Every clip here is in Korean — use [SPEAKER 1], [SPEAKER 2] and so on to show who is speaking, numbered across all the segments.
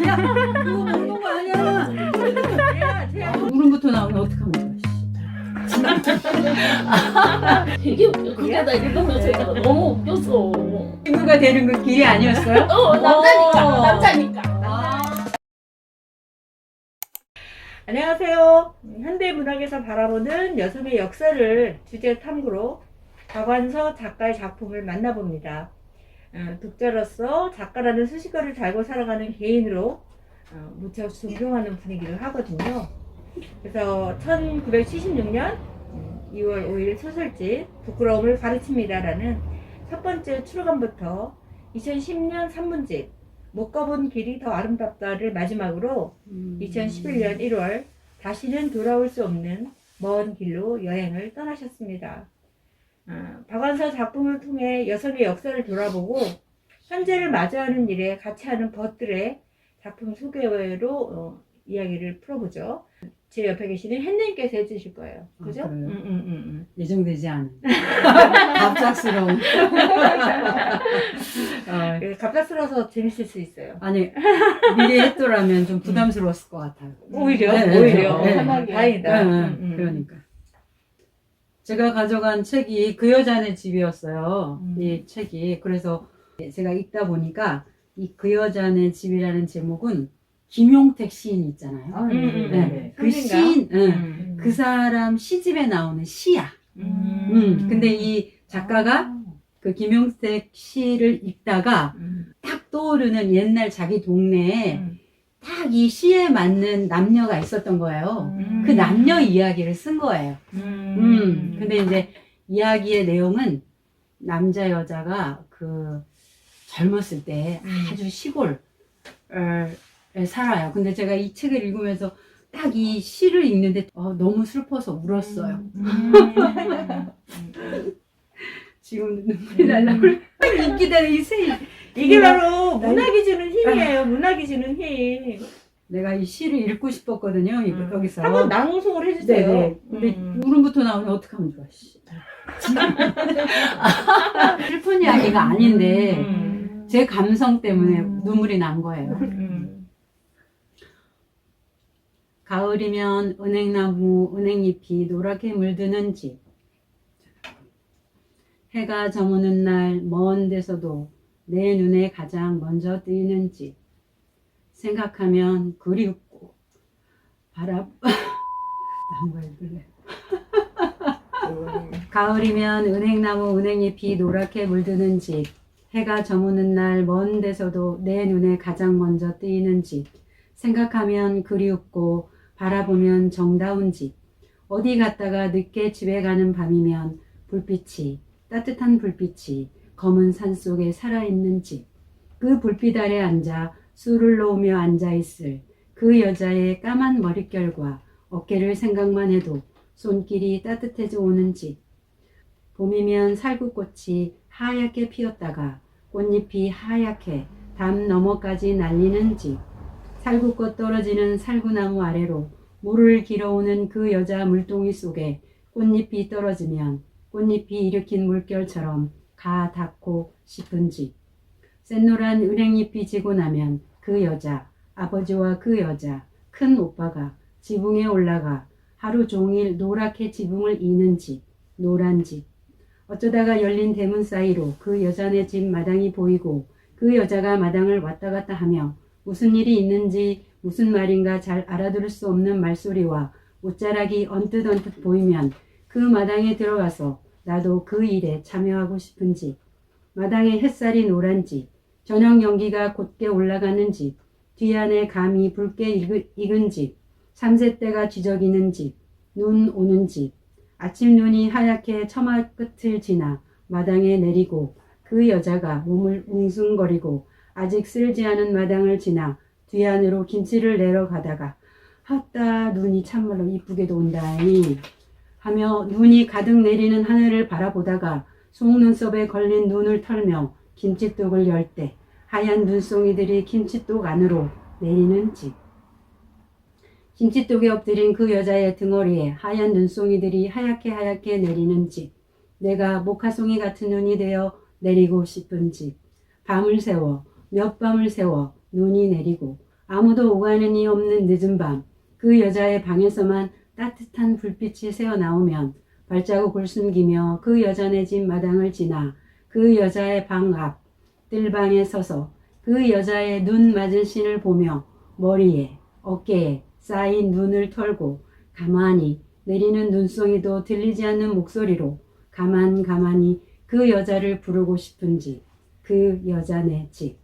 [SPEAKER 1] 아니야? 그거 먹는 거 아니야? 울음부터 나오면 어떡하면 좋아.
[SPEAKER 2] 되게 웃겨. 그게 나 읽으면서 제가 너무 웃겼어.
[SPEAKER 1] 친구가 되는 그 길이 아니었어요?
[SPEAKER 2] 남자니까. 남자니까.
[SPEAKER 3] 안녕하세요. 현대문학에서 바라보는 여성의 역사를 주제 탐구로 박완서 작가의 작품을 만나봅니다. 독자로서 작가라는 수식어를 달고 살아가는 개인으로 무척 존경하는 분이기를 하거든요. 그래서 1976년 2월 5일 소설집 부끄러움을 가르칩니다라는 첫 번째 출간부터 2010년 3문집 못 가본 길이 더 아름답다를 마지막으로 2011년 1월 다시는 돌아올 수 없는 먼 길로 여행을 떠나셨습니다. 박완서 작품을 통해 여성의 역사를 돌아보고 현재를 맞이하는 일에 같이 하는 벗들의 작품 소개로 이야기를 풀어보죠. 제 옆에 계시는 햇님께서 해주실 거예요. 그죠?
[SPEAKER 1] 예정되지 않은 갑작스러운.
[SPEAKER 3] 갑작스러워서 재밌을 수 있어요.
[SPEAKER 1] 아니 미리 했더라면 좀 부담스러웠을 것 같아요.
[SPEAKER 3] 오히려?
[SPEAKER 1] 네,
[SPEAKER 3] 오히려?
[SPEAKER 1] 네,
[SPEAKER 3] 다행이다.
[SPEAKER 1] 그러니까 제가 가져간 책이 그 여자네 집이었어요. 이 책이. 그래서 제가 읽다 보니까 이 그 여자네 집이라는 제목은 김용택 시인 있잖아요. 네. 그 시인, 그 사람 시집에 나오는 시야. 근데 이 작가가 그 김용택 시를 읽다가 딱 떠오르는 옛날 자기 동네에 딱 이 시에 맞는 남녀가 있었던 거예요. 그 남녀 이야기를 쓴 거예요. 근데 이제 이야기의 내용은 남자 여자가 그 젊었을 때 아주 시골 살아요. 근데 제가 이 책을 읽으면서 딱 이 시를 읽는데 너무 슬퍼서 울었어요. 지금 눈물이 날라고 인기되는 이 세.
[SPEAKER 3] 이게 바로 문학이 주는 힘이에요. 문학이 주는 힘.
[SPEAKER 1] 내가 이 시를 읽고 싶었거든요. 여기서
[SPEAKER 3] 한번 낭송을 해주세요.
[SPEAKER 1] 네네. 근데 울음부터 나오면 어떡하면 좋아. 슬픈 이야기가 아닌데 제 감성 때문에 눈물이 난 거예요. 가을이면 은행나무 은행잎이 노랗게 물드는 집. 해가 저무는 날 먼 데서도 내 눈에 가장 먼저 뜨이는 집. 생각하면 그립고 나무가 읽을래. 가을이면 은행나무 은행잎이 노랗게 물드는 집. 해가 저무는 날 먼 데서도 내 눈에 가장 먼저 뜨이는 집. 생각하면 그리웁고 바라보면 정다운 집. 어디 갔다가 늦게 집에 가는 밤이면 불빛이, 따뜻한 불빛이 검은 산 속에 살아있는 집. 그 불빛 아래 앉아 술을 놓으며 앉아있을 그 여자의 까만 머릿결과 어깨를 생각만 해도 손길이 따뜻해져 오는 집. 봄이면 살구꽃이 하얗게 피었다가 꽃잎이 하얗게 담 너머까지 날리는 집. 살구꽃 떨어지는 살구나무 아래로 물을 길어오는 그 여자 물동이 속에 꽃잎이 떨어지면 꽃잎이 일으킨 물결처럼 가 닿고 싶은 집. 샛노란 은행잎이 지고 나면 그 여자, 아버지와 그 여자, 큰 오빠가 지붕에 올라가 하루 종일 노랗게 지붕을 이는 집, 노란 집. 어쩌다가 열린 대문 사이로 그 여자네 집 마당이 보이고 그 여자가 마당을 왔다 갔다 하며 무슨 일이 있는지 무슨 말인가 잘 알아들을 수 없는 말소리와 옷자락이 언뜻 보이면 그 마당에 들어가서 나도 그 일에 참여하고 싶은 집. 마당에 햇살이 노란 집, 저녁 연기가 곧게 올라가는 집, 뒤안에 감이 붉게 익은 집, 삼세대가 지저귀는 집, 눈 오는 집. 아침 눈이 하얗게 처마 끝을 지나 마당에 내리고 그 여자가 몸을 웅숭거리고 아직 쓸지 않은 마당을 지나 뒤안으로 김치를 내러 가다가 헛다 눈이 참말로 이쁘게도 온다니 하며 눈이 가득 내리는 하늘을 바라보다가 속눈썹에 걸린 눈을 털며 김치독을 열 때 하얀 눈송이들이 김치독 안으로 내리는 집. 김치독에 엎드린 그 여자의 등허리에 하얀 눈송이들이 하얗게 내리는 집. 내가 모카송이 같은 눈이 되어 내리고 싶은 집. 밤을 새워 몇 밤을 새워 눈이 내리고 아무도 오가는 이 없는 늦은 밤, 그 여자의 방에서만 따뜻한 불빛이 새어나오면 발자국을 숨기며 그 여자네 집 마당을 지나 그 여자의 방 앞 뜰방에 서서 그 여자의 눈 맞은 신을 보며 머리에 어깨에 쌓인 눈을 털고 가만히 내리는 눈송이도 들리지 않는 목소리로 가만히 그 여자를 부르고 싶은지 그 여자네 집.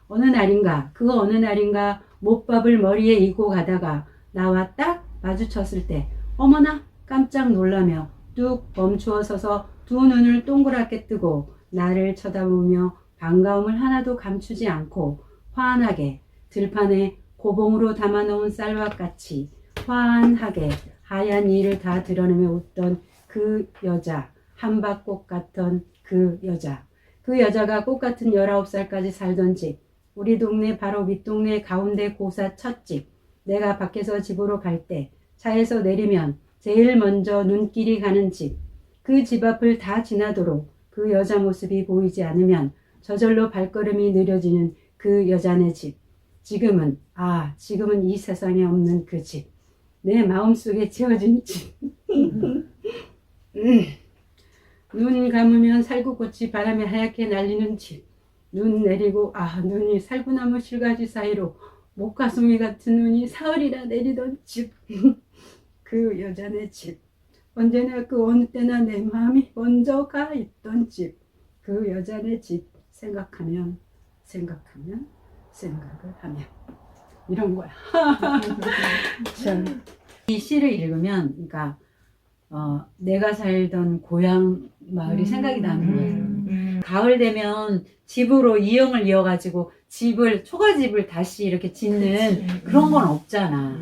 [SPEAKER 1] 어느 날인가 못밥을 머리에 이고 가다가 나와 딱 마주쳤을 때 어머나 깜짝 놀라며 뚝 멈추어 서서 두 눈을 동그랗게 뜨고 나를 쳐다보며 반가움을 하나도 감추지 않고 환하게 들판에 고봉으로 담아놓은 쌀밥 같이 환하게 하얀 이를 다 드러내며 웃던 그 여자, 한박꽃 같던 그 여자가 꽃 같은 19살까지 살던 집, 우리 동네 바로 윗동네 가운데 고사 첫 집, 내가 밖에서 집으로 갈 때 차에서 내리면 제일 먼저 눈길이 가는 집, 그 집 앞을 다 지나도록 그 여자 모습이 보이지 않으면 저절로 발걸음이 느려지는 그 여자네 집. 지금은 이 세상에 없는 그 집. 내 마음속에 지어진 집. 눈 감으면 살구꽃이 바람에 하얗게 날리는 집. 눈 내리고 눈이 살구나무 실가지 사이로 목가송이 같은 눈이 사흘이나 내리던 집. 그 여자네 집. 언제나 그 어느 때나 내 마음이 먼저 가 있던 집. 그 여자네 집. 생각하면 생각을 하면 이런 거야. 참. 이 시를 읽으면 그러니까 내가 살던 고향 마을이 생각이 나는 거예요. 가을 되면 집으로 이형을 이어가지고 초가집을 다시 이렇게 짓는 그런 건 없잖아.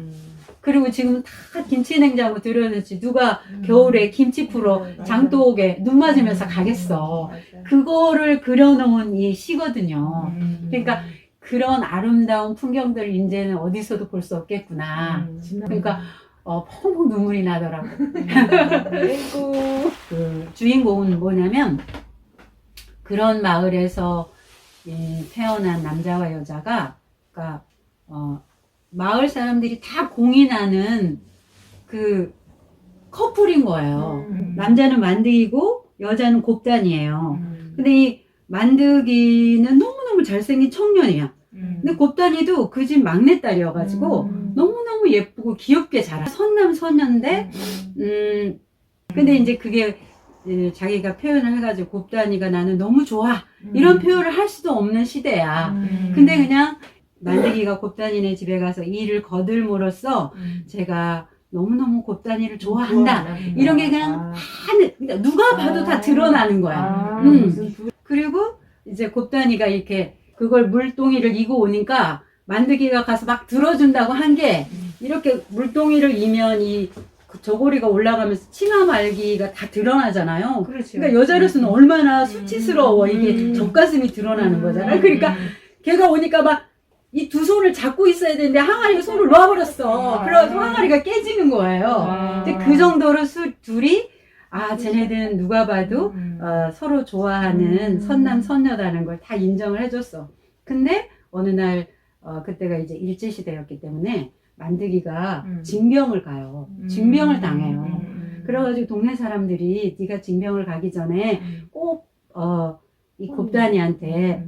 [SPEAKER 1] 그리고 지금 다 김치냉장고 들여놓지 누가 겨울에 김치 풀어 장독에 눈 맞으면서 가겠어. 그거를 그려놓은 이 시거든요. 그러니까 그런 아름다운 풍경들을 이제는 어디서도 볼 수 없겠구나. 그러니까 펑펑 눈물이 나더라고. 그 주인공은 뭐냐면 그런 마을에서 태어난 남자와 여자가 그러니까 마을 사람들이 다 공인하는 그 커플인 거예요. 남자는 만드기고 여자는 곱단이에요. 근데 이 만드기는 너무너무 잘생긴 청년이야. 근데 곱단이도 그 집 막내딸이어가지고 너무너무 예쁘고 귀엽게 자라. 선남 선녀인데 근데 이제 그게 자기가 표현을 해가지고 곱단이가 나는 너무 좋아 이런 표현을 할 수도 없는 시대야. 근데 그냥 만드기가 곱단이네 집에 가서 일을 거들므로써 제가 너무너무 곱단이를 좋아한다. 이런 게 그냥 그러니까 누가 봐도 다 드러나는 거야. 그리고 이제 곱단이가 이렇게 그걸 물동이를 이고 오니까 만드기가 가서 막 들어준다고 한 게 이렇게 물동이를 이면 이 저고리가 올라가면서 치마 말기가 다 드러나잖아요.
[SPEAKER 3] 그렇죠.
[SPEAKER 1] 그러니까 여자로서는 얼마나 수치스러워. 이게 젖가슴이 드러나는 거잖아요. 그러니까 걔가 오니까 막 이 두 손을 잡고 있어야 되는데 항아리가 손을 놓아버렸어. 그래가지고 항아리가 깨지는 거예요. 근데 그 정도로 둘이 쟤네들은 누가 봐도 서로 좋아하는 선남 선녀다는 걸 다 인정을 해줬어. 근데 어느 날 그때가 이제 일제시대였기 때문에 만드기가 징병을 가요. 징병을 당해요. 그래가지고 동네 사람들이 네가 징병을 가기 전에 꼭 이 곱단이한테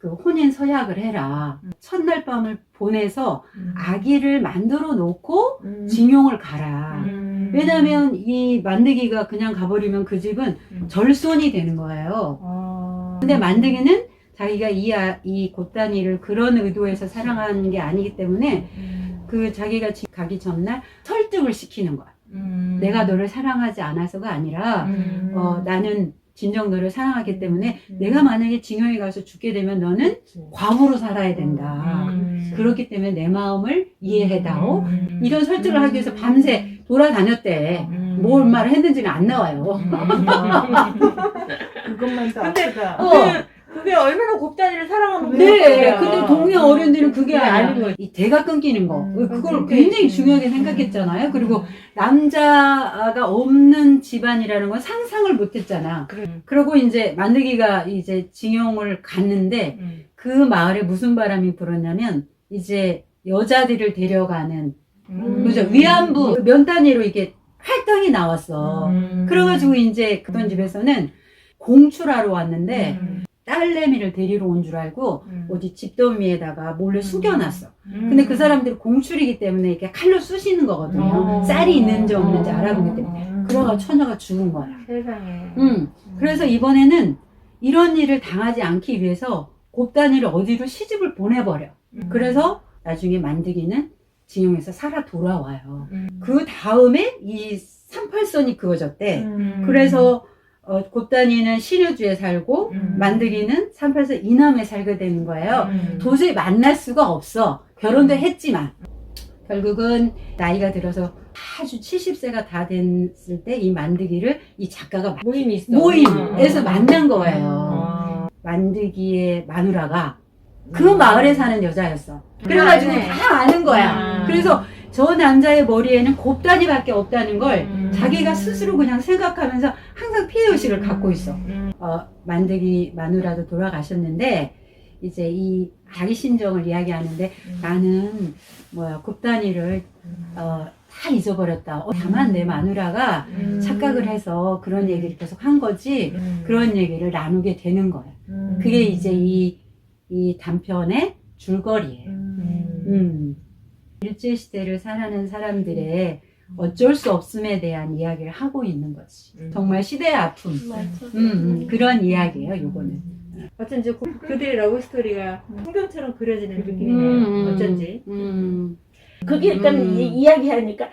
[SPEAKER 1] 그 혼인 서약을 해라. 첫날 밤을 보내서 아기를 만들어 놓고 징용을 가라. 왜냐면 이 만드기가 그냥 가버리면 그 집은 절손이 되는 거예요. 근데 만드기는 자기가 이 곱단이를 그런 의도에서 사랑하는 게 아니기 때문에 그 자기가 가기 전날 설득을 시키는 거야. 내가 너를 사랑하지 않아서가 아니라 나는 진정 너를 사랑하기 때문에 내가 만약에 징용에 가서 죽게 되면 너는 과부로 살아야 된다. 그렇기 때문에 내 마음을 이해해다오. 이런 설득을 하기 위해서 밤새 돌아다녔대. 뭘 말을 했는지는 안 나와요.
[SPEAKER 4] 그것만 다
[SPEAKER 3] 근데
[SPEAKER 4] 아프다.
[SPEAKER 3] 그게 얼마나 곱단이를 사랑하면
[SPEAKER 1] 네, 근데 동네 어른들은 그게 아니고 이 대가 끊기는 거 그걸 굉장히 중요하게 생각했잖아요. 그리고 남자가 없는 집안이라는 건 상상을 못했잖아. 그리고 이제 만드기가 이제 징용을 갔는데 그 마을에 무슨 바람이 불었냐면 이제 여자들을 데려가는 그죠?
[SPEAKER 3] 음.
[SPEAKER 1] 위안부 면 단위로 이게 할당이 나왔어. 그래가지고 이제 그런 집에서는 공출하러 왔는데 딸내미를 데리러 온 줄 알고 어디 집더미에다가 몰래 숙여놨어. 근데 그 사람들이 공출이기 때문에 이렇게 칼로 쑤시는 거거든요. 쌀이 있는지 없는지 알아보기 때문에. 그래가 처녀가 죽은 거야.
[SPEAKER 3] 세상에.
[SPEAKER 1] 그래서 이번에는 이런 일을 당하지 않기 위해서 곱단이를 어디로 시집을 보내버려. 그래서 나중에 만드기는 징용에서 살아 돌아와요. 그 다음에 이 38선이 그어졌대. 그래서 곱단이는 신의주에 살고 만드기는 38선 이남에 살게 되는 거예요. 도저히 만날 수가 없어. 결혼도 했지만. 결국은 나이가 들어서 아주 70세가 다 됐을 때 이 만드기를 이 작가가
[SPEAKER 3] 모임이 있어.
[SPEAKER 1] 모임에서 만난 거예요. 만드기의 마누라가 그 마을에 사는 여자였어. 그래가지고
[SPEAKER 3] 아네.
[SPEAKER 1] 다 아는 거야. 그래서 저 남자의 머리에는 곱다리밖에 없다는 걸 자기가 스스로 그냥 생각하면서 항상 피해의식을 갖고 있어. 만드기 마누라도 돌아가셨는데 이제 이 자기 심정을 이야기하는데 나는 곱다니를 다 잊어버렸다. 다만 내 마누라가 착각을 해서 그런 얘기를 계속 한 거지 그런 얘기를 나누게 되는 거야. 그게 이제 이 단편의 줄거리예요. 일제시대를 살아가는 사람들의 어쩔 수 없음에 대한 이야기를 하고 있는 거지. 정말 시대의 아픔. 그런 이야기예요, 요거는.
[SPEAKER 3] 어쩐지 그들의 러브스토리가 풍경처럼 그려지는 느낌이네요. 어쩐지.
[SPEAKER 2] 그게 일단 이야기하니까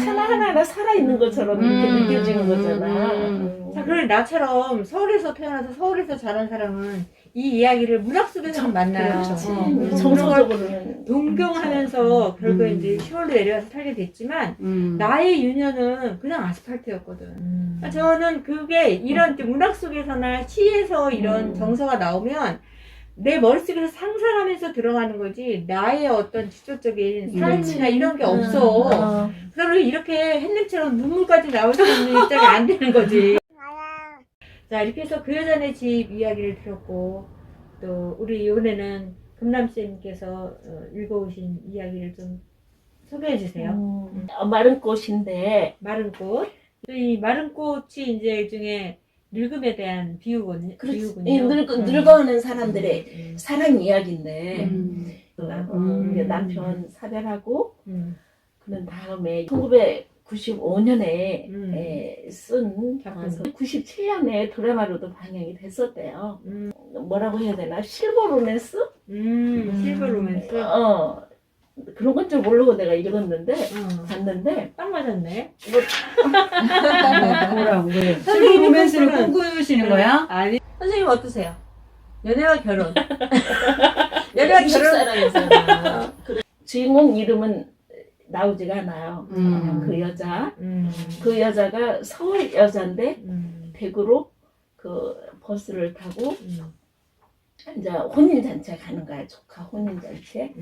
[SPEAKER 2] 하나하나 살아있는 것처럼 이렇게 느껴지는 거잖아.
[SPEAKER 3] 자, 그럼 나처럼 서울에서 태어나서 서울에서 자란 사람은 이 이야기를 문학 속에서 만나요.
[SPEAKER 2] 정서적으로는
[SPEAKER 3] 동경하면서 결국에 이제 시골로 내려와서 살게 됐지만 나의 유년은 그냥 아스팔트였거든. 저는 그게 이런 문학 속에서나 시에서 이런 정서가 나오면 내 머릿속에서 상상하면서 들어가는 거지 나의 어떤 직접적인 삶이나 이런 게 없어. 그래서 이렇게 햇님처럼 눈물까지 나올 수 있는 입장이 안 되는 거지. 자, 이렇게 해서 그 여자네 집 이야기를 들었고 또 우리 이번에는 금남쌤께서 읽어오신 이야기를 좀 소개해 주세요.
[SPEAKER 2] 마른 꽃인데
[SPEAKER 3] 마른 꽃. 이 마른 꽃이 이제 일종의 늙음에 대한 비유군요.
[SPEAKER 2] 늙어가는 사람들의 사랑 이야기인데 남편 사별하고 그런 다음에 1995년에 쓴
[SPEAKER 3] 작품.
[SPEAKER 2] 97년에 드라마로도 방영이 됐었대요. 뭐라고 해야 되나? 실버 로맨스?
[SPEAKER 3] 실버 로맨스.
[SPEAKER 2] 그런 건 줄 모르고 내가 읽었는데 봤는데
[SPEAKER 3] 딱 맞았네.
[SPEAKER 1] 뭐라고 왜? 실버 로맨스를 꿈꾸시는 거야?
[SPEAKER 3] 아니. 선생님 어떠세요? 연애와 결혼. 연애와 결혼.
[SPEAKER 2] 사람이잖아. 주인공 이름은 나오지가 않아요. 그 여자. 그 여자가 서울 여자인데 대구로 그 버스를 타고 이제 혼인잔치에 가는 거야. 조카 혼인잔치에.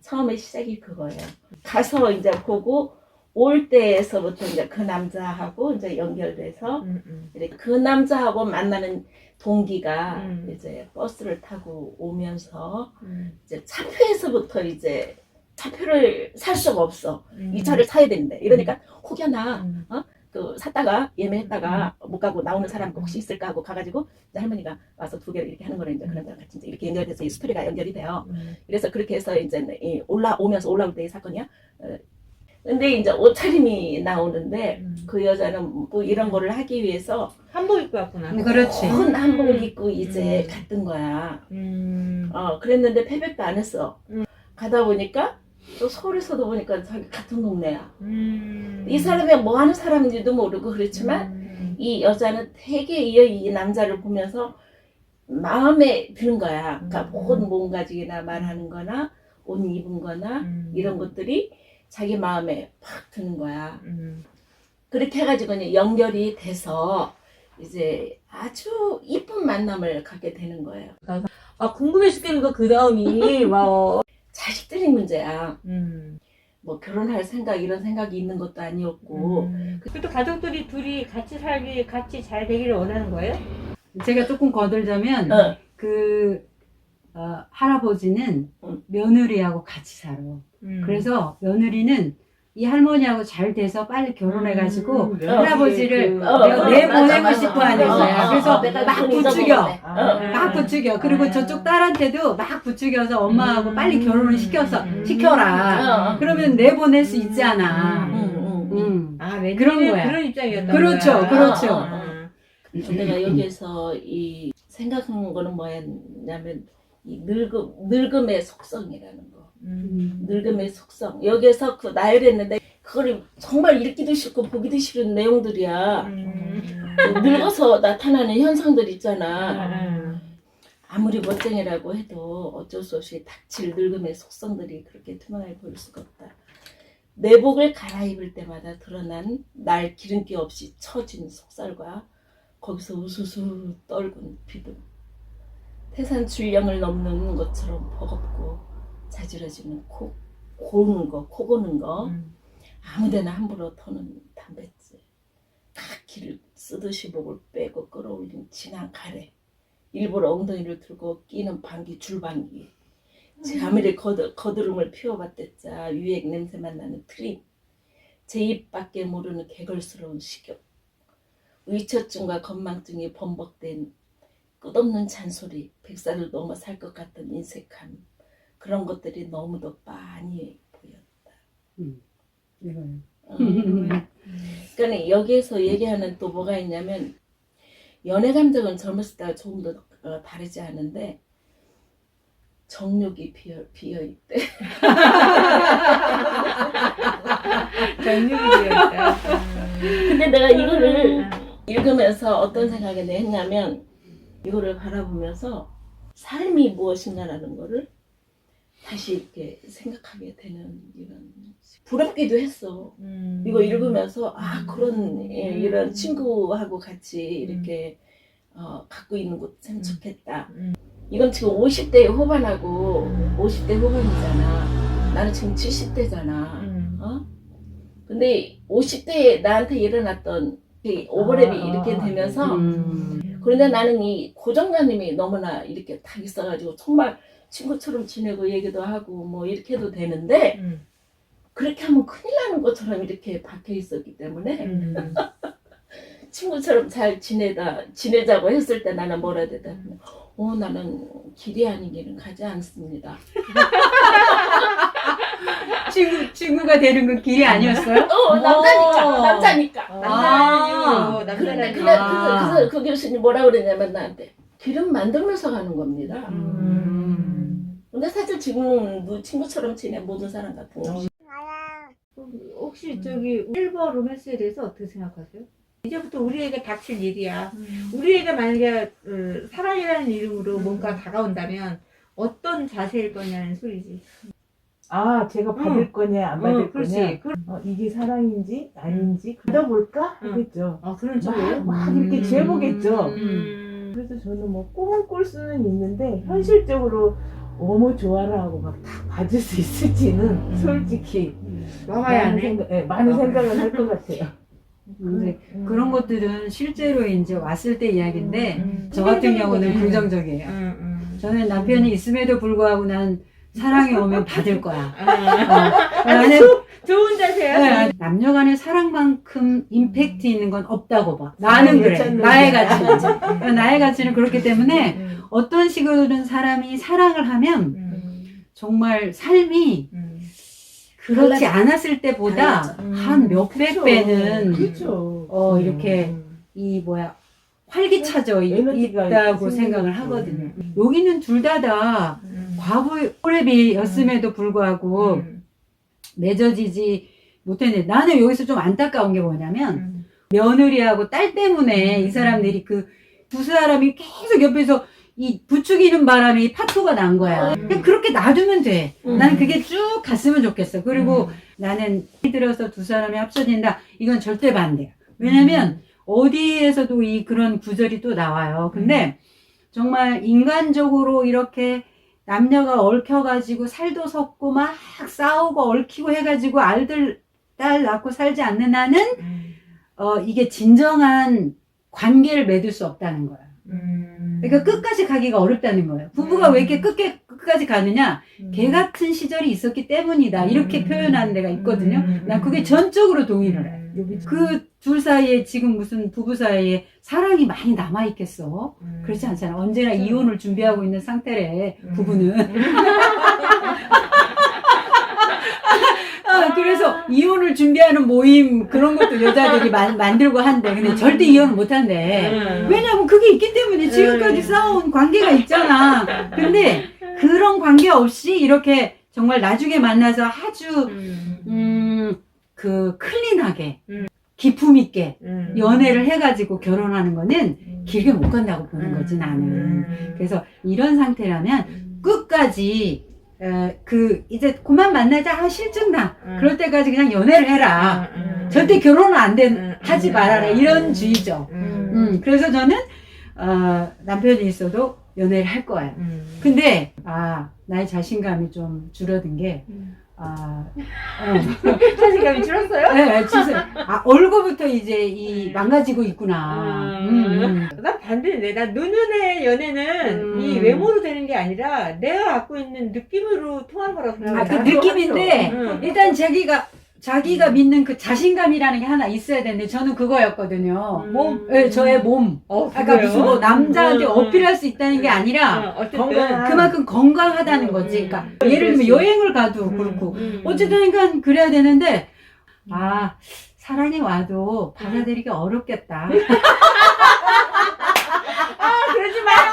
[SPEAKER 2] 처음에 시작이 그거예요. 가서 이제 보고 올 때에서부터 이제 그 남자하고 이제 연결돼서 이렇게 그 남자하고 만나는 동기가 이제 버스를 타고 오면서 이제 차표에서부터 이제 차표를 살 수가 없어. 이 차를 사야 되는데 이러니까 혹여나 그 샀다가 예매했다가 못 가고 나오는 사람 혹시 있을까 하고 가가지고 이제 할머니가 와서 두 개를 이렇게 하는 거를 이제 그런 데랑 같이 이제 이렇게 연결돼서 이 스토리가 연결이 돼요. 그래서 그렇게 해서 이제 올라올 때의 사건이야. 근데 이제 옷차림이 나오는데 그 여자는 뭐 이런 거를 하기 위해서
[SPEAKER 3] 한복 입고 왔구나.
[SPEAKER 1] 그렇지.
[SPEAKER 2] 큰 한복을 입고 이제 갔던 거야. 그랬는데 패백도 안 했어. 가다 보니까 또 서울에서도 보니까 자기 같은 동네야. 이 사람이 뭐 하는 사람인지도 모르고 그렇지만 이 여자는 되게 이 남자를 보면서 마음에 드는 거야. 그러니까 옷 몸가짐이나 말하는 거나 옷 입은 거나 이런 것들이 자기 마음에 팍 드는 거야. 그렇게 해가지고 이제 연결이 돼서 이제 아주 이쁜 만남을 갖게 되는 거예요.
[SPEAKER 3] 아, 궁금해 죽겠는 거 그 다음이. 와우.
[SPEAKER 2] 자식들이 문제야. 뭐 결혼할 생각 이런 생각이 있는 것도 아니었고.
[SPEAKER 3] 그래도 가족들이 둘이 같이 살기, 같이 잘 되기를 원하는 거예요?
[SPEAKER 1] 제가 조금 거들자면 그 할아버지는 며느리하고 같이 살아.
[SPEAKER 3] 음.
[SPEAKER 1] 그래서 며느리는 이 할머니하고 잘 돼서 빨리 결혼해가지고 할아버지를
[SPEAKER 2] 맞아,
[SPEAKER 1] 내보내고
[SPEAKER 2] 맞아.
[SPEAKER 1] 싶어 하는 거야. 그래서
[SPEAKER 2] 내가
[SPEAKER 1] 막
[SPEAKER 2] 그거
[SPEAKER 1] 부추겨.
[SPEAKER 2] 잊어먹었네.
[SPEAKER 1] 막 부추겨. 그리고 저쪽 딸한테도 막 부추겨서 엄마하고 빨리 결혼을 시켜라. 그러면 내보낼 수 있잖아.
[SPEAKER 3] 아, 며느리는
[SPEAKER 1] 그런 거야.
[SPEAKER 3] 그런 입장이었던
[SPEAKER 1] 그렇죠,
[SPEAKER 3] 거야.
[SPEAKER 1] 그렇죠.
[SPEAKER 2] 내가 여기에서 이 생각한 거는 뭐였냐면 이 늙음의 속성이라는 거. 늙음의 속성. 여기에서 그 나열을 했는데 그걸 정말 읽기도 싫고 보기도 싫은 내용들이야. 늙어서 나타나는 현상들 있잖아. 아무리 멋쟁이라고 해도 어쩔 수 없이 닥칠 늙음의 속성들이 그렇게 투명하게 보일 수가 없다. 내복을 갈아입을 때마다 드러난 날 기름기 없이 처진 속살과 거기서 우수수 떨군 비듬, 태산 줄령을 넘는 것처럼 버겁고 자지러지는 코 고는 거, 아무데나 함부로 터는 담뱃재, 카키를 쓰듯이 목을 빼고 끌어올린 진한 가래, 일부러 엉덩이를 들고 끼는 방귀 줄방귀, 제 아무리 거드름을 피워봤댔자 유액 냄새만 나는 트림, 제 입밖에 모르는 개걸스러운 식욕, 의처증과 건망증이 번복된 끝없는 잔소리, 백살을 넘어 살 것 같은 인색함, 그런 것들이 너무도 빤히 보였다.
[SPEAKER 1] 이거요.
[SPEAKER 2] 그러니까 여기에서 얘기하는 또 뭐가 있냐면 연애 감정은 젊었을 때와 조금 더 다르지 않은데 정욕이 비어있대.
[SPEAKER 3] 정육이 되었다.
[SPEAKER 2] 근데 내가 이거를 읽으면서 어떤 생각이 했냐면 이거를 바라보면서 삶이 무엇인가라는 거를 다시 이렇게 생각하게 되는 이런 부럽기도 했어. 이거 읽으면서 아 그런 이런 친구하고 같이 이렇게 갖고 있는 것도 참 좋겠다. 이건 지금 50대 후반하고 50대 후반이잖아. 나는 지금 70대잖아. 근데 50대에 나한테 일어났던 이 오버랩이 이렇게 되면서 그런데 나는 이 고정관념이 너무나 이렇게 다 있어가지고 정말 친구처럼 지내고 얘기도 하고 뭐 이렇게 해도 되는데 그렇게 하면 큰일 나는 것처럼 이렇게 박혀 있었기 때문에 친구처럼 잘 지내자고 했을 때 나는 뭐라 대답하면 나는 길이 아닌 길은 가지 않습니다.
[SPEAKER 1] 친구가 되는 건 길이 아니었어요?
[SPEAKER 2] 남자니까. 그래서 그 교수님 뭐라 그랬냐면 나한테 길은 만들면서 가는 겁니다. 근데 사실 지금은 친구처럼 지내 모든 사람 같은 거.
[SPEAKER 3] 혹시 저기 실버 로맨스에 대해서 어떻게 생각하세요? 이제부터 우리에게 닥칠 일이야. 우리에게 만약에 사랑이라는 이름으로 뭔가 다가온다면 어떤 자세일 거냐는 소리지.
[SPEAKER 4] 아, 제가 받을 거냐 안 받을 거냐, 이게 사랑인지 아닌지 믿어볼까 하겠죠.
[SPEAKER 3] 아, 그런 쪽이에요?
[SPEAKER 4] 막 이렇게 재보겠죠. 그래서 저는 뭐 꿈을 꿀 수는 있는데 현실적으로 어머 좋아라 하고 막 다 받을 수 있을지는 솔직히
[SPEAKER 3] 와봐야 하네.
[SPEAKER 4] 많은 생각을 할 것 같아요.
[SPEAKER 1] 근데 그런 것들은 실제로 이제 왔을 때 이야기인데 저 같은 경우는 긍정적이에요. 저는 남편이 있음에도 불구하고 난 사랑이 오면 받을 거야. 나는
[SPEAKER 3] 좋은 자세야.
[SPEAKER 1] 네, 남녀 간의 사랑만큼 임팩트 있는 건 없다고 봐. 나는 그래. 나의 가치는. 나의 가치는 그렇기 때문에 어떤 식으로든 사람이 사랑을 하면 정말 삶이 그렇지 않았을 때보다 한 몇백 배는
[SPEAKER 4] 그렇죠.
[SPEAKER 1] 이렇게 활기차져 있다고 생각을 하거든요. 여기는 둘 다 과부의 호랩이었음에도 불구하고 맺어지지 못했는데 나는 여기서 좀 안타까운 게 뭐냐면 며느리하고 딸 때문에 이 사람들이 그 두 사람이 계속 옆에서 이 부추기는 바람에 파토가 난 거야. 그냥 그렇게 놔두면 돼. 나는 그게 쭉 갔으면 좋겠어. 그리고 나는 들어서 두 사람이 합쳐진다. 이건 절대 반대야. 왜냐면 어디에서도 그런 구절이 또 나와요. 근데 정말 인간적으로 이렇게 남녀가 얽혀가지고 살도 섞고 막 싸우고 얽히고 해가지고 딸 낳고 살지 않는 한은 이게 진정한 관계를 맺을 수 없다는 거야. 그러니까 끝까지 가기가 어렵다는 거예요. 부부가 왜 이렇게 끝까지 가느냐? 개 같은 시절이 있었기 때문이다. 이렇게 표현하는 데가 있거든요. 난 그게 전적으로 동의를 해. 그 둘 사이에 지금 무슨 부부 사이에 사랑이 많이 남아있겠어? 그렇지 않잖아. 언제나 이혼을 준비하고 있는 상태래, 부부는. 그래서 이혼을 준비하는 모임 그런 것도 여자들이 만들고 한대. 근데 절대 이혼을 못 한대. 왜냐면 그게 있기 때문에 지금까지 쌓아온 관계가 있잖아. 근데 그런 관계 없이 이렇게 정말 나중에 만나서 아주 그 클린하게 기품 있게 연애를 해가지고 결혼하는 거는 길게 못 간다고 보는 거지 나는. 그래서 이런 상태라면 끝까지 이제 그만 만나자 실증나 그럴 때까지 그냥 연애를 해라. 절대 결혼은 하지 말아라 이런 주의죠. 그래서 저는 남편이 있어도 연애를 할 거예요. 근데 나의 자신감이 좀 줄어든 게
[SPEAKER 3] 자신감이 줄었어요?
[SPEAKER 1] 네, 주세요. 얼굴부터 이제 망가지고 있구나.
[SPEAKER 3] 난 반대인데, 난 누누의 연애는 이 외모로 되는 게 아니라 내가 갖고 있는 느낌으로 통한 거라고 생각해요.
[SPEAKER 1] 그 느낌인데 일단 자기가 믿는 그 자신감이라는 게 하나 있어야 되는데 저는 그거였거든요.
[SPEAKER 3] 몸?
[SPEAKER 1] 네, 저의 몸. 아까 무슨 뭐 남자한테 어필할 수 있다는 게 아니라 그만큼 건강하다는 거지. 그러니까 예를 들면 여행을 가도 그렇고 어쨌든 그러니까 그래야 되는데 사랑이 와도 받아들이기 어렵겠다.
[SPEAKER 3] 그러지 마요!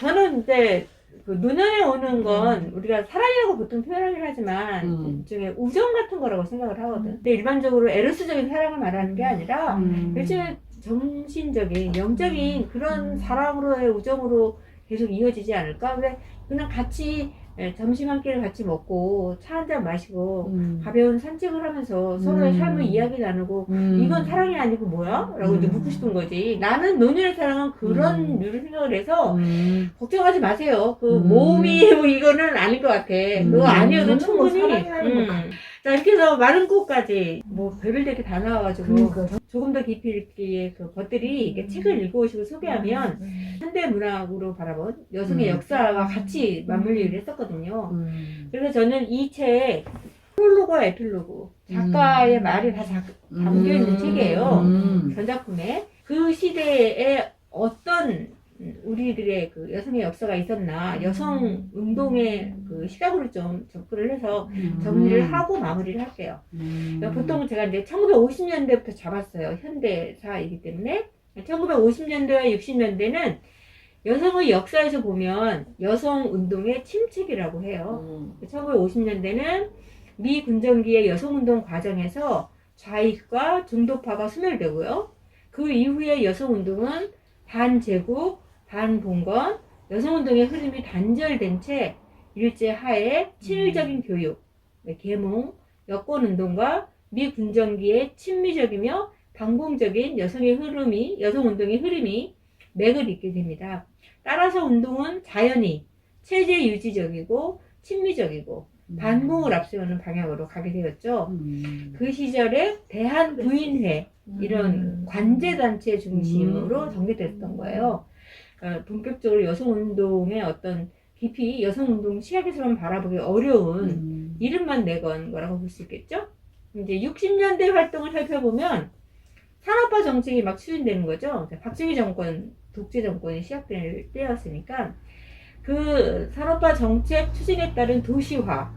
[SPEAKER 3] 저는 이제 그 노년에 오는 건 우리가 사랑이라고 보통 표현하긴 하지만 일종의 우정 같은 거라고 생각을 하거든. 근데 일반적으로 에로스적인 사랑을 말하는 게 아니라 일종의 정신적인, 영적인 그런 사랑으로의 우정으로 계속 이어지지 않을까? 근데 그냥 같이 점심 한 끼를 같이 먹고 차 한 잔 마시고 가벼운 산책을 하면서 서로의 삶을 이야기 나누고 이건 사랑이 아니고 뭐야? 라고 이제 묻고 싶은 거지. 나는 노년의 사랑은 그런 류를 생각을 해서 걱정하지 마세요. 그 모험이 뭐 이거는 아닌 것 같아. 그거 아니어도 충분히. 자, 이렇게 해서 마른 꽃까지 뭐 별별 되게 다 나와가지고 조금 더 깊이 읽기에 그 것들이 이렇게 책을 읽어오시고 소개하면 현대 문학으로 바라본 여성의 역사와 같이 맞물리기를 했었거든요. 그래서 저는 이 책 프롤로그와 에필로그 작가의 말이 다 담겨있는 책이에요. 전작품에 그 시대에 어떤 우리들의 그 여성의 역사가 있었나 여성 운동의 그 시각으로 좀 접근을 해서 정리를 하고 마무리를 할게요. 보통 제가 이제 1950년대부터 잡았어요. 현대사이기 때문에 1950년대와 60년대는 여성의 역사에서 보면 여성 운동의 침체기라고 해요. 1950년대는 미 군정기의 여성 운동 과정에서 좌익과 중도파가 소멸되고요. 그 이후에 여성 운동은 반제국 반봉건 여성운동의 흐름이 단절된 채 일제하에 친일적인 교육, 계몽, 여권운동과 미 군정기의 친미적이며 반공적인 여성운동의 흐름이 맥을 잇게 됩니다. 따라서 운동은 자연히 체제 유지적이고 친미적이고 반공을 앞세우는 방향으로 가게 되었죠. 그 시절에 대한부인회 이런 관제단체 중심으로 전개됐던 거예요. 본격적으로 여성운동의 어떤 깊이 여성운동 시각에서만 바라보기 어려운 이름만 내건 거라고 볼 수 있겠죠? 이제 60년대 활동을 살펴보면 산업화 정책이 막 추진되는 거죠. 박정희 정권, 독재 정권이 시작될 때였으니까 그 산업화 정책 추진에 따른 도시화,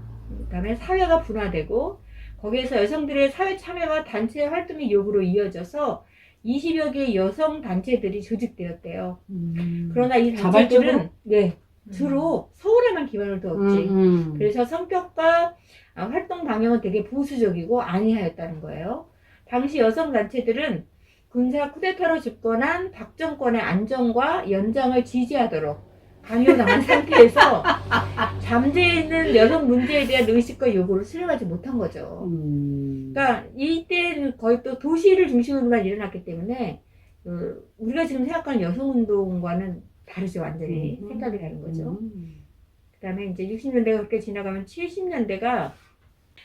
[SPEAKER 3] 그다음에 사회가 분화되고 거기에서 여성들의 사회 참여와 단체 활동의 요구로 이어져서 20여 개의 여성 단체들이 조직되었대요. 그러나 이 단체들은 주로 서울에만 기반을 두었지. 그래서 성격과 활동 방향은 되게 보수적이고 안이하였다는 거예요. 당시 여성 단체들은 군사 쿠데타로 집권한 박 정권의 안정과 연장을 지지하도록 강요당한 상태에서 잠재해 있는 여성 문제에 대한 의식과 요구를 수렴하지 못한 거죠. 그러니까 이때는 거의 또 도시를 중심으로만 일어났기 때문에 우리가 지금 생각하는 여성운동과는 다르죠. 완전히 생각이 다른 거죠. 그 다음에 이제 60년대가 그렇게 지나가면 70년대가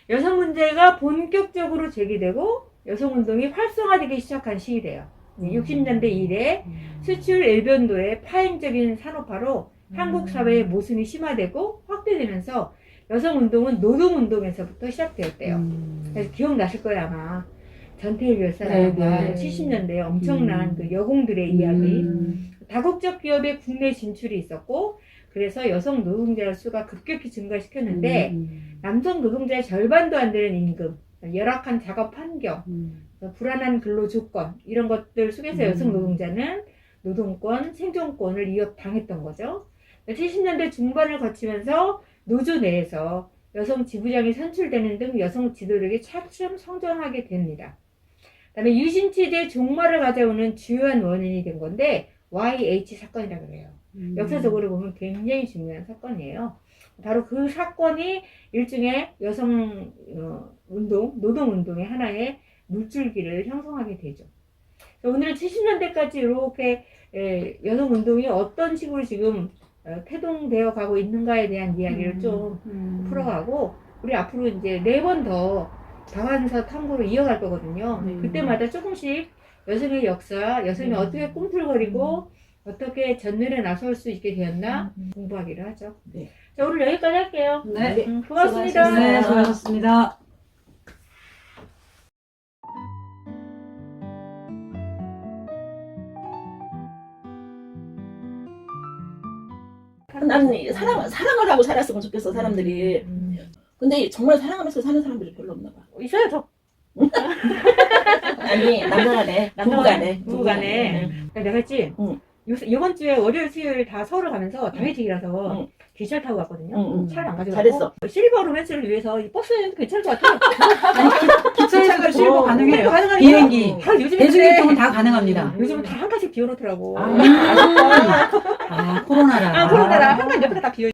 [SPEAKER 3] 여성 문제가 본격적으로 제기되고 여성운동이 활성화되기 시작한 시기래요. 60년대 이래 수출 일변도의 파행적인 산업화로 한국 사회의 모순이 심화되고 확대되면서 여성운동은 노동운동에서부터 시작되었대요. 그래서 기억나실 거예요 아마. 전태일 열사라든가
[SPEAKER 1] 네, 네.
[SPEAKER 3] 70년대에 엄청난 그 여공들의 이야기, 다국적 기업의 국내 진출이 있었고 그래서 여성 노동자 수가 급격히 증가시켰는데 남성 노동자의 절반도 안 되는 임금, 열악한 작업 환경, 불안한 근로 조건 이런 것들 속에서 여성 노동자는 노동권, 생존권을 위협당했던 거죠. 70년대 중반을 거치면서 노조 내에서 여성 지부장이 선출되는 등 여성 지도력이 차츰 성장하게 됩니다. 그다음에 유신치대 종말을 가져오는 주요한 원인이 된 건데 YH 사건이라고 그래요. 역사적으로 보면 굉장히 중요한 사건이에요. 바로 그 사건이 일종의 여성 운동, 노동운동의 하나의 물줄기를 형성하게 되죠. 오늘은 70년대까지 이렇게 여성운동이 어떤 식으로 지금 태동되어 가고 있는가에 대한 이야기를 좀 풀어가고 우리 앞으로 이제 4번 더 다관서 탐구를 이어갈 거거든요. 그때마다 조금씩 여성의 역사, 여성이 어떻게 꿈틀거리고 어떻게 전면에 나설 수 있게 되었나 공부하기로 하죠.
[SPEAKER 4] 네.
[SPEAKER 3] 자, 오늘 여기까지 할게요.
[SPEAKER 1] 네.
[SPEAKER 3] 고맙습니다.
[SPEAKER 1] 네, 수고하셨습니다.
[SPEAKER 2] 나는 사랑을 하고 살았으면 좋겠어 사람들이. 근데 정말 사랑하면서 사는 사람들이 별로 없나 봐.
[SPEAKER 3] 있어요, 더.
[SPEAKER 2] 아니 남자간에 부부간에
[SPEAKER 3] 부부간에. 내가 했지.
[SPEAKER 2] 응.
[SPEAKER 3] 이번 주에 월요일, 수요일 다 서울 가면서 당일치기라서
[SPEAKER 2] 응.
[SPEAKER 3] 기차 타고 갔거든요.
[SPEAKER 2] 응.
[SPEAKER 3] 차를 안 가져가고.
[SPEAKER 2] 잘했어.
[SPEAKER 3] 실버 로맨스를 위해서 이 버스는 괜찮을 것 같아요.
[SPEAKER 1] 기차에서도 실버 가능해요.
[SPEAKER 3] 가능하니까.
[SPEAKER 1] 비행기,
[SPEAKER 3] 다 요즘에
[SPEAKER 1] 대중교통은 다 가능합니다.
[SPEAKER 3] 요즘은 다 한 칸씩 비워놓더라고.
[SPEAKER 1] 코로나라.
[SPEAKER 3] 코로나라 한 칸 옆에가 다 비어.